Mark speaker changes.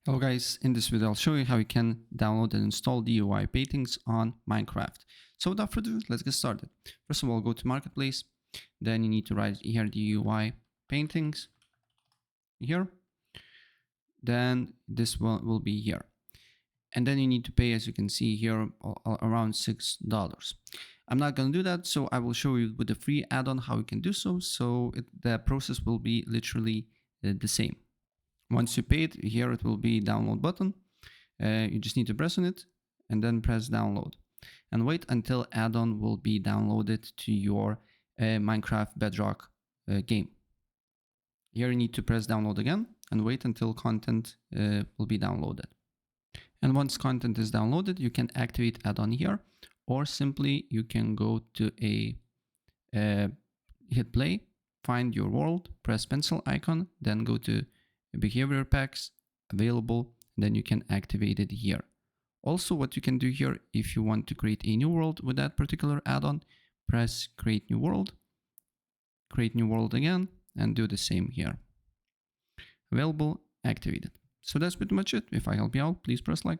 Speaker 1: Hello guys, in this video I'll show you how you can download and install DIY paintings on Minecraft. So without further ado, let's get started. First of all, go to Marketplace, then you need to write here DIY paintings here, then this one will be here. And then you need to pay, as you can see here, around $6. I'm not going to do that, so I will show you with the free add-on how you can do so. So the process will be literally the same. Once you pay it, here it will be download button. You just need to press on it and then press download and wait until add-on will be downloaded to your Minecraft Bedrock game. Here you need to press download again and wait until content will be downloaded. And once content is downloaded, you can activate add-on here, or simply you can go to hit play, find your world, press pencil icon, then go to behavior packs available, then you can activate it here. Also, what you can do here, if you want to create a new world with that particular add-on, press create new world again, and do the same here. Available, activated. So that's pretty much it. If I help you out, please press like.